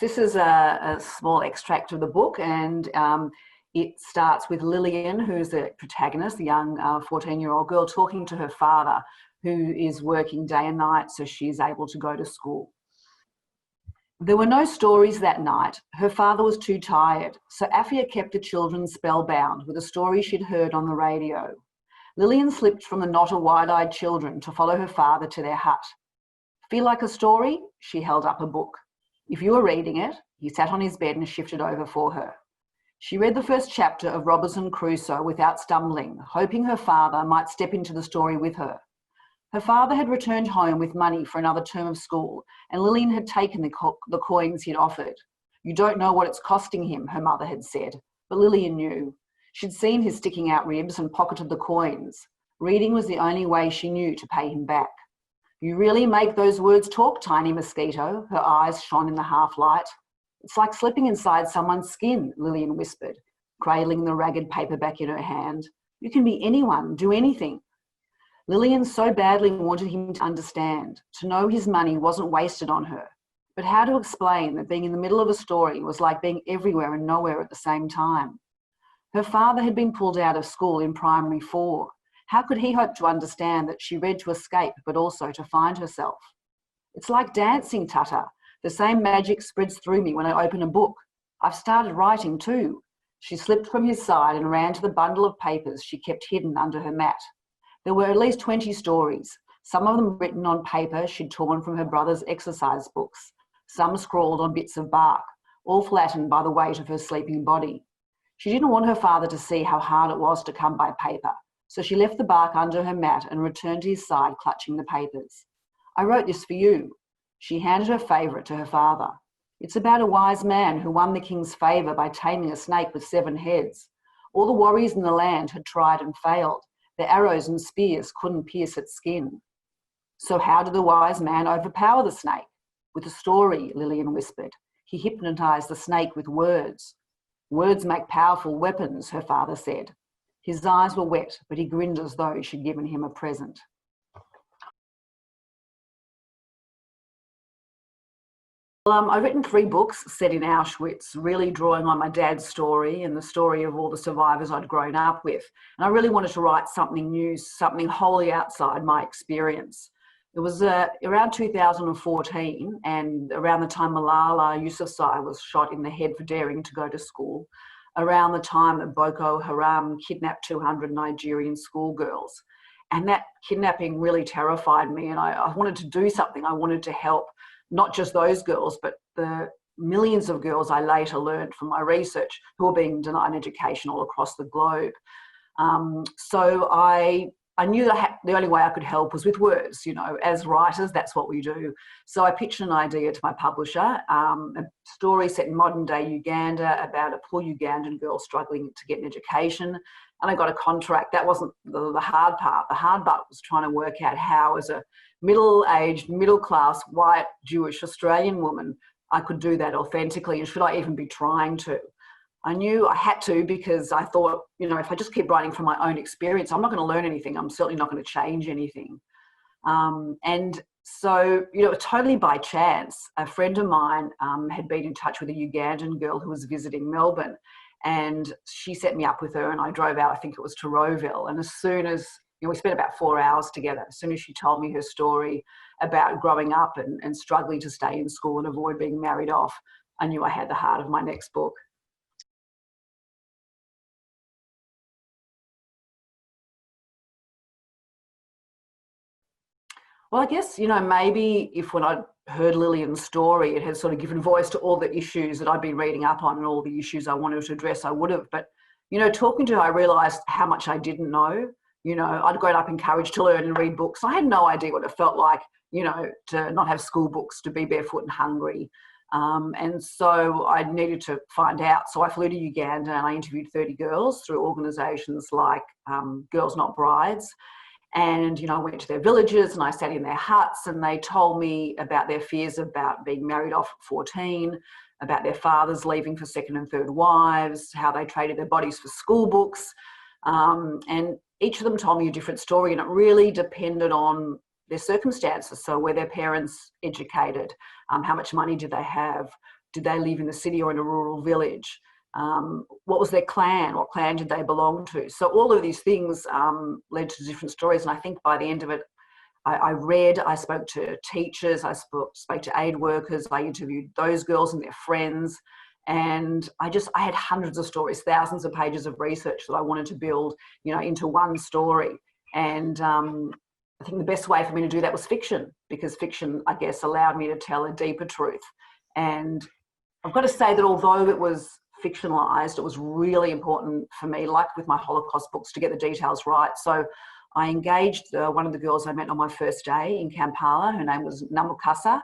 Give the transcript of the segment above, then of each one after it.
This is a small extract of the book, and it starts with Lillian, who's the protagonist, the young 14-year-old girl, talking to her father, who is working day and night so she's able to go to school. There were no stories that night. Her father was too tired, so Afia kept the children spellbound with a story she'd heard on the radio. Lillian slipped from the knot of wide-eyed children to follow her father to their hut. Feel like a story? She held up a book. If you were reading it, he sat on his bed and shifted over for her. She read the first chapter of Robinson Crusoe without stumbling, hoping her father might step into the story with her. Her father had returned home with money for another term of school, and Lillian had taken the coins he'd offered. You don't know what it's costing him, her mother had said, but Lillian knew. She'd seen his sticking out ribs and pocketed the coins. Reading was the only way she knew to pay him back. You really make those words talk, tiny mosquito. Her eyes shone in the half-light. It's like slipping inside someone's skin, Lillian whispered, cradling the ragged paperback in her hand. You can be anyone, do anything. Lillian so badly wanted him to understand, to know his money wasn't wasted on her. But how to explain that being in the middle of a story was like being everywhere and nowhere at the same time? Her father had been pulled out of school in primary 4. How could he hope to understand that she read to escape, but also to find herself? It's like dancing, Tata. The same magic spreads through me when I open a book. I've started writing too. She slipped from his side and ran to the bundle of papers she kept hidden under her mat. There were at least 20 stories, some of them written on paper she'd torn from her brother's exercise books, some scrawled on bits of bark, all flattened by the weight of her sleeping body. She didn't want her father to see how hard it was to come by paper. So she left the bark under her mat and returned to his side, clutching the papers. I wrote this for you. She handed her favourite to her father. It's about a wise man who won the king's favour by taming a snake with 7 heads. All the warriors in the land had tried and failed. Their arrows and spears couldn't pierce its skin. So how did the wise man overpower the snake? With a story, Lillian whispered. He hypnotised the snake with words. Words make powerful weapons, her father said. His eyes were wet, but he grinned as though she'd given him a present. I've written 3 books set in Auschwitz, really drawing on my dad's story and the story of all the survivors I'd grown up with. And I really wanted to write something new, something wholly outside my experience. It was around 2014, and around the time Malala Yousafzai was shot in the head for daring to go to school, around the time that Boko Haram kidnapped 200 Nigerian schoolgirls. And that kidnapping really terrified me, and I wanted to do something. I wanted to help not just those girls, but the millions of girls I later learned from my research who are being denied education all across the globe. So I knew that the only way I could help was with words. You know, as writers, that's what we do. So I pitched an idea to my publisher, a story set in modern day Uganda about a poor Ugandan girl struggling to get an education. And I got a contract. That wasn't the hard part. The hard part was trying to work out how, as a middle-aged, middle-class, white, Jewish, Australian woman, I could do that authentically, and should I even be trying to? I knew I had to, because I thought, you know, if I just keep writing from my own experience, I'm not going to learn anything. I'm certainly not going to change anything. And so, you know, totally by chance, a friend of mine had been in touch with a Ugandan girl who was visiting Melbourne, and she set me up with her, and I drove out, I think it was to Rowville. And as soon as, you know, we spent about 4 hours together. As soon as she told me her story about growing up and struggling to stay in school and avoid being married off, I knew I had the heart of my next book. Well, I guess, you know, maybe if when I heard Lillian's story, it had sort of given voice to all the issues that I'd been reading up on and all the issues I wanted to address, I would have. But, you know, talking to her, I realised how much I didn't know. You know, I'd grown up encouraged to learn and read books. I had no idea what it felt like, you know, to not have school books, to be barefoot and hungry. And so I needed to find out. So I flew to Uganda and I interviewed 30 girls through organisations like Girls Not Brides. And, you know, I went to their villages and I sat in their huts, and they told me about their fears about being married off at 14, about their fathers leaving for second and third wives, how they traded their bodies for school books. And each of them told me a different story, and it really depended on their circumstances. So were their parents educated? How much money did they have? Did they live in the city or in a rural village? What was their clan? What clan did they belong to? So all of these things led to different stories. And I think by the end of it, I read, I spoke to teachers, I spoke to aid workers, I interviewed those girls and their friends. And I had hundreds of stories, thousands of pages of research that I wanted to build, into one story. And I think the best way for me to do that was fiction, because fiction, I guess, allowed me to tell a deeper truth. And I've got to say that although it was fictionalised, it was really important for me, like with my Holocaust books, to get the details right. So I engaged one of the girls I met on my first day in Kampala. Her name was Namukasa.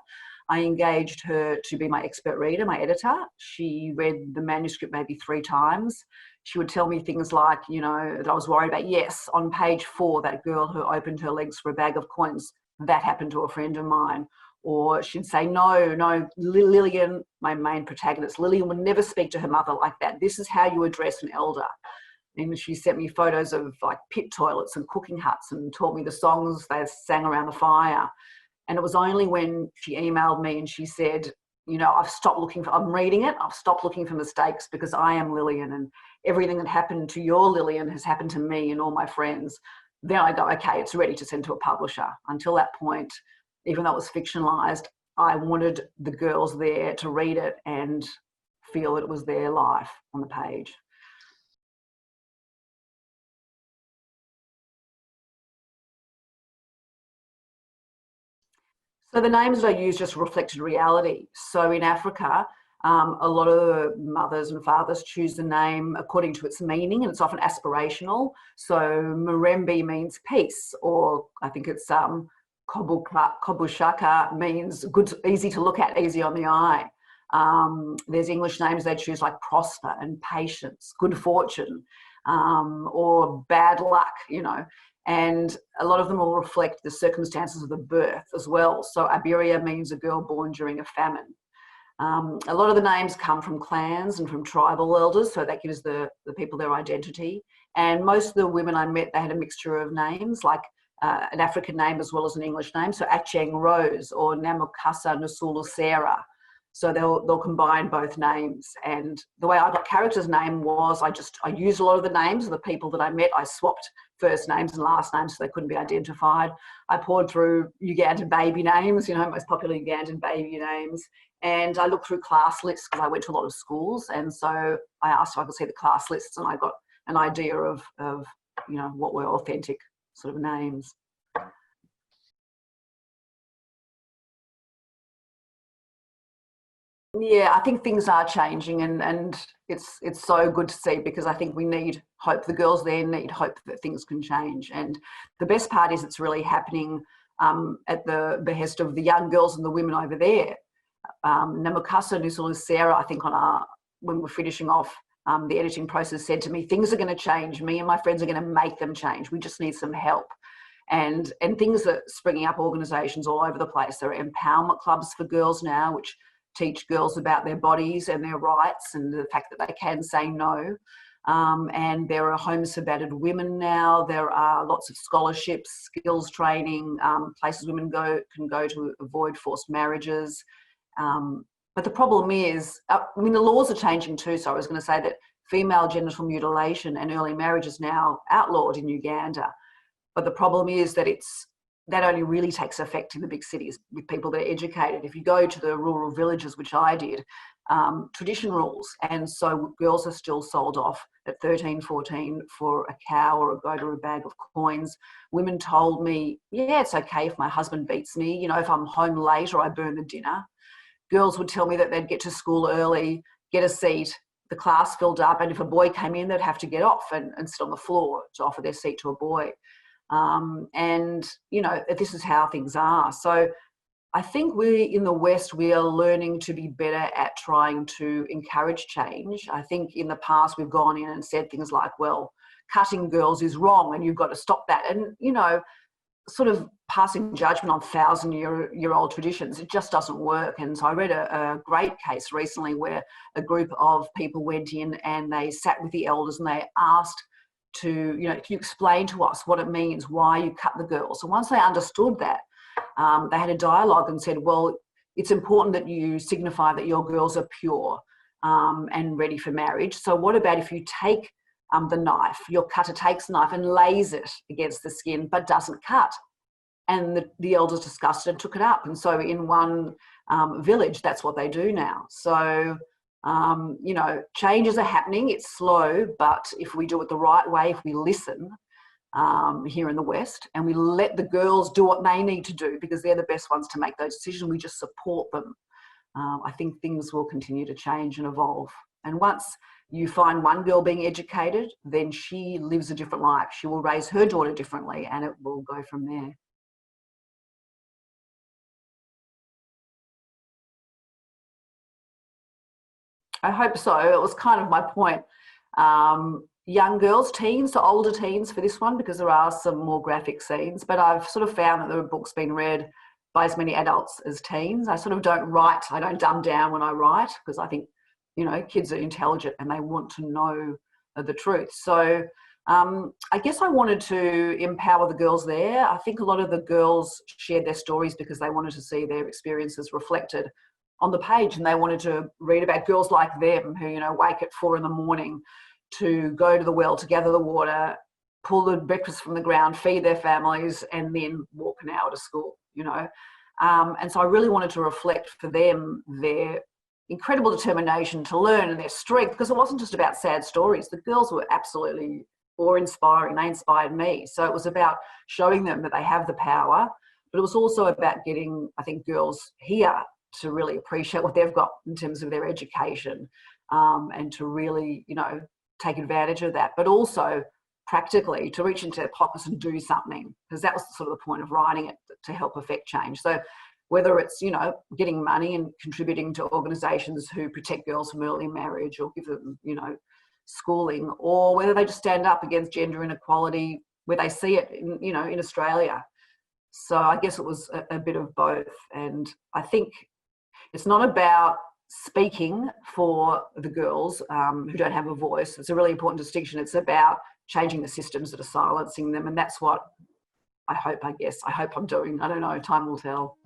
I engaged her to be my expert reader, my editor. She read the manuscript maybe 3 times. She would tell me things like, that I was worried about. Yes, on page 4, that girl who opened her legs for a bag of coins, that happened to a friend of mine. Or she'd say, no, Lillian, my main protagonist, Lillian would never speak to her mother like that. This is how you address an elder. And she sent me photos of like pit toilets and cooking huts and taught me the songs they sang around the fire. And it was only when she emailed me and she said, I'm reading it, I've stopped looking for mistakes because I am Lillian, and everything that happened to your Lillian has happened to me and all my friends. Then I go, okay, it's ready to send to a publisher. Until that point, even though it was fictionalised, I wanted the girls there to read it and feel that it was their life on the page. So the names that I use just reflected reality. So in Africa, a lot of the mothers and fathers choose the name according to its meaning, and it's often aspirational. So Murembe means peace, or I think it's Kobushaka means good, easy to look at, easy on the eye. There's English names they choose like prosper and patience, good fortune, or bad luck, and a lot of them will reflect the circumstances of the birth as well. So Iberia means a girl born during a famine. A lot of the names come from clans and from tribal elders, so that gives the people their identity. And most of the women I met, they had a mixture of names, like an African name as well as an English name. So Acheng Rose or Namukasa Nusulu Sarah. So they'll combine both names. And the way I got character's name was I used a lot of the names of the people that I met. I swapped first names and last names so they couldn't be identified. I poured through Ugandan baby names, most popular Ugandan baby names. And I looked through class lists because I went to a lot of schools. And so I asked if I could see the class lists, and I got an idea of what were authentic sort of names. Yeah, I think things are changing, and it's so good to see, because I think we need hope. The girls there need hope that things can change. And the best part is it's really happening at the behest of the young girls and the women over there. Namukasa Nusulu Sarah, I think when we're finishing off the editing process, said to me, things are going to change. Me and my friends are going to make them change. We just need some help. And things are springing up, organisations all over the place. There are empowerment clubs for girls now, which teach girls about their bodies and their rights and the fact that they can say no. And there are homes for battered women now. There are lots of scholarships, skills training, places women can go to avoid forced marriages. But the problem is, the laws are changing too. So I was going to say that female genital mutilation and early marriage is now outlawed in Uganda. But the problem is that that only really takes effect in the big cities with people that are educated. If you go to the rural villages, which I did, tradition rules. And so girls are still sold off at 13, 14 for a cow or a goat or a bag of coins. Women told me, yeah, it's okay if my husband beats me, if I'm home late or I burn the dinner. Girls would tell me that they'd get to school early, get a seat, the class filled up, and if a boy came in, they'd have to get off and sit on the floor to offer their seat to a boy. This is how things are. So I think we in the West, we are learning to be better at trying to encourage change. I think in the past we've gone in and said things like, well, cutting girls is wrong and you've got to stop that. And, sort of passing judgment on 1,000-year-old traditions, it just doesn't work. And so I read a great case recently where a group of people went in and they sat with the elders and they asked to, can you explain to us what it means, why you cut the girls? And once they understood that, they had a dialogue and said, well, it's important that you signify that your girls are pure and ready for marriage. So what about if you take the knife, your cutter takes the knife and lays it against the skin but doesn't cut? And the elders discussed it and took it up. And so in one village, that's what they do now. So, you know, changes are happening. It's slow, but if we do it the right way, if we listen here in the West and we let the girls do what they need to do because they're the best ones to make those decisions, we just support them. I think things will continue to change and evolve. And once you find one girl being educated, then she lives a different life. She will raise her daughter differently and it will go from there. I hope so. It was kind of my point. Young girls, teens to older teens for this one, because there are some more graphic scenes, but I've sort of found that the book's been read by as many adults as teens. I sort of I don't dumb down when I write because I think, you know, kids are intelligent and they want to know the truth. So I guess I wanted to empower the girls there. I think a lot of the girls shared their stories because they wanted to see their experiences reflected on the page, and they wanted to read about girls like them who, you know, wake at 4 a.m. to go to the well to gather the water, pull the breakfast from the ground, feed their families, and then walk an hour to school, you know. And so I really wanted to reflect for them their incredible determination to learn and their strength, because it wasn't just about sad stories. The girls were absolutely awe-inspiring. They inspired me. So it was about showing them that they have the power, but it was also about getting, I think, girls here to really appreciate what they've got in terms of their education, and to really, you know, take advantage of that, but also practically to reach into their pockets and do something, because that was sort of the point of writing it, to help affect change. So whether it's, you know, getting money and contributing to organisations who protect girls from early marriage or give them, you know, schooling, or whether they just stand up against gender inequality where they see it in, you know, in Australia. So I guess it was a bit of both. And I think it's not about speaking for the girls who don't have a voice. It's a really important distinction. It's about changing the systems that are silencing them. And that's what I hope I'm doing. I don't know, time will tell.